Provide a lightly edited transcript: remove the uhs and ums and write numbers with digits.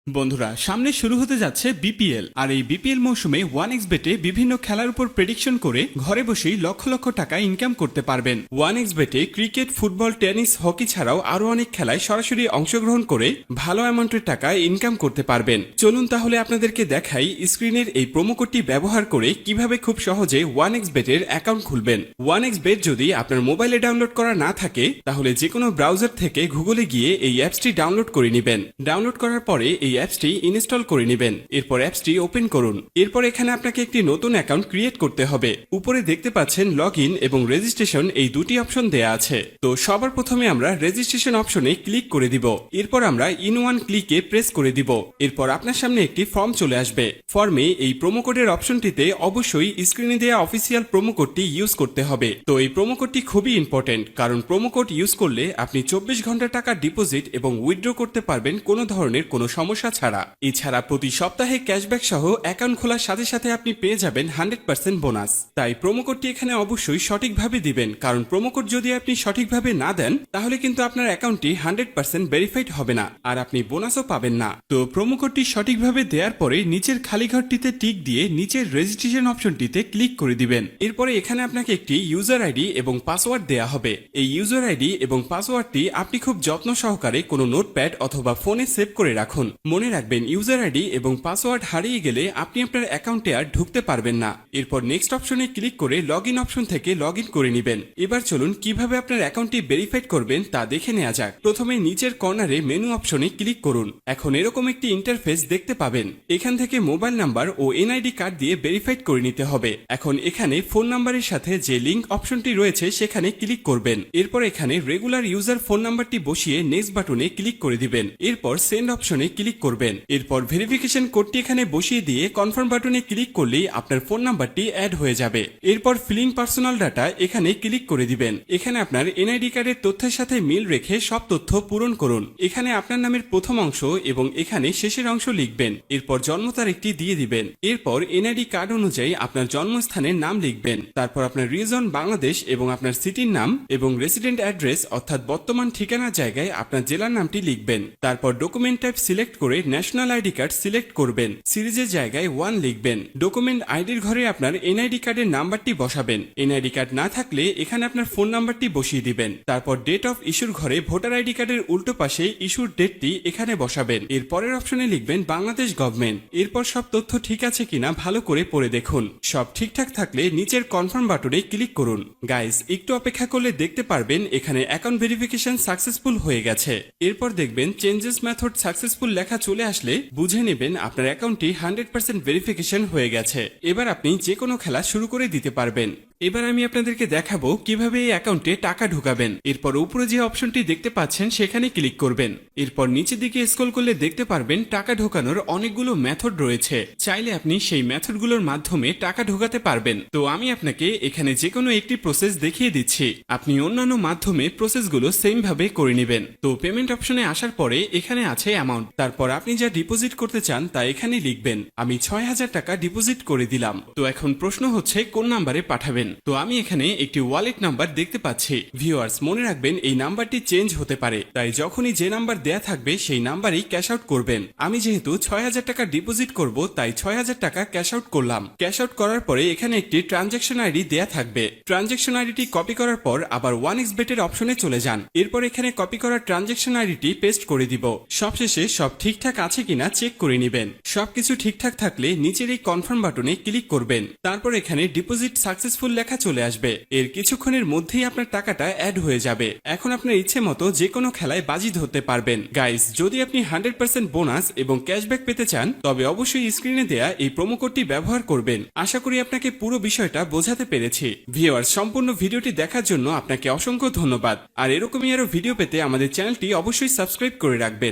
বন্ধুরা সামনে শুরু হতে যাচ্ছে বিপিএল আর এই বিপিএল মৌসুমে 1xBet এ বিভিন্ন খেলার উপর প্রেডিকশন করে ঘরে বসেই লক্ষ লক্ষ টাকা ইনকাম করতে পারবেন। 1xBet এ ক্রিকেট, ফুটবল, টেনিস, হকি ছাড়াও আরো অনেক খেলায় সরাসরি অংশগ্রহণ করে ভালো অ্যামাউন্টের টাকা ইনকাম করতে পারবেন। চলুন তাহলে আপনাদেরকে দেখাই স্ক্রিনের এই প্রোমো কোডটি ব্যবহার করে কিভাবে খুব সহজে 1xBet এর অ্যাকাউন্ট খুলবেন। 1xBet যদি আপনার মোবাইলে ডাউনলোড করা না থাকে তাহলে যে কোনো ব্রাউজার থেকে গুগলে গিয়ে এই অ্যাপসটি ডাউনলোড করে নেবেন। ডাউনলোড করার পরে এই অ্যাপসটি ইনস্টল করে নেবেন। এরপর অ্যাপসটি ওপেন করুন। এরপর এখানে আপনাকে একটি নতুন অ্যাকাউন্ট ক্রিয়েট করতে হবে। উপরে দেখতে পাচ্ছেন লগ ইন এবং রেজিস্ট্রেশন এই দুটি অপশন দেয়া আছে। তো সবার প্রথমে আমরা রেজিস্ট্রেশন অপশনে ক্লিক করে দিব। এরপর আমরা ইন ওয়ান ক্লিকে প্রেস করে দিব। এরপর আপনার সামনে একটি ফর্ম চলে আসবে। ফর্মে এই প্রোমো কোডের অপশনটিতে অবশ্যই স্ক্রিনে দেওয়া অফিসিয়াল প্রোমো কোডটি ইউজ করতে হবে। তো এই প্রোমো কোডটি খুবই ইম্পর্টেন্ট, কারণ প্রোমো কোড ইউজ করলে আপনি 24 ঘন্টা টাকা ডিপোজিট এবং উইথড্র করতে পারবেন কোনো ধরনের কোনো সমস্যা ছাড়া। এছাড়া প্রতি সপ্তাহে ক্যাশব্যাক সহ অ্যাকাউন্ট খোলার সাথে সাথে আপনি পেয়ে যাবেন 100% বোনাস। তাই প্রোমো কোডটি এখানে অবশ্যই সঠিকভাবে দিবেন, কারণ প্রোমো কোড যদি আপনি সঠিকভাবে না দেন তাহলে কিন্তু আপনার অ্যাকাউন্টটি 100% ভেরিফাইড হবে না আর আপনি বোনাসও পাবেন না। তো প্রোমো কোডটি সঠিকভাবে দেওয়ার পরে নিচের খালি ঘরটিতে টিক দিয়ে নিচের রেজিস্ট্রেশন অপশনটিতে ক্লিক করে দিবেন। এরপরে এখানে আপনাকে একটি ইউজার আইডি এবং পাসওয়ার্ড দেয়া হবে। এই ইউজার আইডি এবং পাসওয়ার্ডটি আপনি খুব যত্ন সহকারে কোনো নোটপ্যাড অথবা ফোনে সেভ করে রাখুন। মনে রাখবেন ইউজার আইডি এবং পাসওয়ার্ড হারিয়ে গেলে আপনি আপনার অ্যাকাউন্টে আর ঢুকতে পারবেন না। এরপর নেক্সট অপশনে ক্লিক করে লগ ইন অপশন থেকে লগ ইন করে নেবেন। এবার চলুন কিভাবে আপনার অ্যাকাউন্টটি ভেরিফাইড করবেন তা দেখে নেওয়া যাক। প্রথমে নিচের কর্নারে মেনু অপশনে ক্লিক করুন। এখন এরকম একটি ইন্টারফেস দেখতে পাবেন। এখান থেকে মোবাইল নাম্বার ও এনআইডি কার্ড দিয়ে ভেরিফাইড করে নিতে হবে। এখন এখানে ফোন নাম্বারের সাথে যে লিংক অপশনটি রয়েছে সেখানে ক্লিক করবেন। এরপর এখানে রেগুলার ইউজার ফোন নাম্বারটি বসিয়ে নেক্সট বাটনে ক্লিক করে দিবেন। এরপর সেন্ড অপশনে ক্লিক করবেন। এরপর ভেরিফিকেশন কোডটি এখানে বসিয়ে দিয়ে কনফার্ম বাটনে ক্লিক করলেই আপনার ফোন নাম্বারটি অ্যাড হয়ে যাবে। এরপর ফিলিং পার্সোনাল ডাটা এখানে ক্লিক করে দিবেন। এখানে আপনার এনআইডি কার্ডের তথ্যের সাথে মিল রেখে সব তথ্য পূরণ করুন। এখানে আপনার নামের প্রথম অংশ এবং এখানে শেষের অংশ লিখবেন। এরপর জন্ম তারিখটি দিয়ে দিবেন। এরপর এনআইডি কার্ড অনুযায়ী আপনার জন্মস্থানের নাম লিখবেন। তারপর আপনার রিজন বাংলাদেশ এবং আপনার সিটির নাম এবং রেসিডেন্ট অ্যাড্রেস অর্থাৎ বর্তমান ঠিকানার জায়গায় আপনার জেলার নামটি লিখবেন। তারপর ডকুমেন্ট টাইপ সিলেক্ট করে ন্যাশনাল আইডি কার্ড সিলেক্ট করবেন। সিরিজের জায়গায় 1 লিখবেন। ডকুমেন্ট আইডির ঘরে আপনার এনআইডি কার্ডের নাম্বারটি বসাবেন। এনআইডি কার্ড না থাকলে এখানে আপনার ফোন নাম্বারটি বসিয়ে দিবেন। তারপর ডেট অফ ইস্যুর ঘরে ভোটার আইডি কার্ডের উল্টো পাশে ইস্যুর ডেটটি এখানে বসাবেন। এর পরের অপশনে লিখবেন বাংলাদেশ গভর্নমেন্ট। এরপর সব তথ্য ঠিক আছে কিনা ভালো করে পড়ে দেখুন। সব ঠিকঠাক থাকলে নিচের কনফার্ম বাটনে ক্লিক করুন। গাইস একটু অপেক্ষা করলে দেখতে পারবেন এখানে অ্যাকাউন্ট ভেরিফিকেশন সাকসেসফুল হয়ে গেছে। এরপর দেখবেন চেঞ্জেস মেথড সাকসেসফুল লেখা চলে আসলে বুঝে নেবেন আপনার অ্যাকাউন্টটি 100% ভেরিফিকেশন হয়ে গেছে। এবার আপনি যে কোনো খেলা শুরু করে দিতে পারবেন। এবার আমি আপনাদেরকে দেখাবো কিভাবে এই অ্যাকাউন্টে টাকা ঢুকাবেন। এরপর উপরে যে অপশনটি দেখতে পাচ্ছেন সেখানে ক্লিক করবেন। এরপর নিচের দিকে স্ক্রল করলে দেখতে পারবেন টাকা ঢোকানোর অনেকগুলো মেথড রয়েছে। চাইলে আপনি সেই মেথডগুলোর মাধ্যমে টাকা ঢোকাতে পারবেন। তো আমি আপনাকে এখানে যে কোনো একটি প্রসেস দেখিয়ে দিচ্ছি। আপনি অন্যান্য মাধ্যমে প্রসেসগুলো সেম ভাবে করে নেবেন। তো পেমেন্ট অপশনে আসার পরে এখানে আছে অ্যামাউন্ট। তারপর আপনি যা ডিপোজিট করতে চান তা এখানে লিখবেন। আমি 6000 টাকা ডিপোজিট করে দিলাম। তো এখন প্রশ্ন হচ্ছে কোন নাম্বারে পাঠাবেন। তো আমি এখানে একটি ওয়ালেট নাম্বার দেখতে পাচ্ছি। ভিউয়ার্স মনে রাখবেন এই নাম্বারটি চেঞ্জ হতে পারে, তাই যখনই যে নাম্বার দেয়া থাকবে সেই নাম্বারই ক্যাশ আউট করবেন। আমি যেহেতু 6000 টাকা ডিপোজিট করব তাই 6000 টাকা ক্যাশ আউট করলাম। ক্যাশ আউট করার পরে এখানে একটি ট্রানজ্যাকশন আইডি দেয়া থাকবে। ট্রানজ্যাকশন আইডিটি কপি করার পর আবার 1xBet এর অপশনে চলে যান। এরপর এখানে কপি করা ট্রানজ্যাকশন আইডিটি পেস্ট করে দিব। সবশেষে সব ঠিকঠাক আছে কিনা চেক করে নেবেন। সবকিছু ঠিকঠাক থাকলে নিচের এই কনফার্ম বাটনে ক্লিক করবেন। তারপর এখানে ডিপোজিট সাকসেসফুল লেখা চলে আসবে। এর কিছুক্ষণের মধ্যেই আপনার টাকাটা অ্যাড হয়ে যাবে। এখন আপনার ইচ্ছে মতো যে কোনো খেলায় বাজি ধরতে পারবেন। গাইস যদি আপনি 100% বোনাস এবং ক্যাশব্যাক পেতে চান তবে অবশ্যই স্ক্রিনে দেয়া এই প্রোমো কোডটি ব্যবহার করবেন। আশা করি আপনাকে পুরো বিষয়টা বোঝাতে পেরেছি। ভিউয়ার্স সম্পূর্ণ ভিডিওটি দেখার জন্য আপনাকে অসংখ্য ধন্যবাদ। আর এরকমই আরো ভিডিও পেতে আমাদের চ্যানেলটি অবশ্যই সাবস্ক্রাইব করে রাখবেন।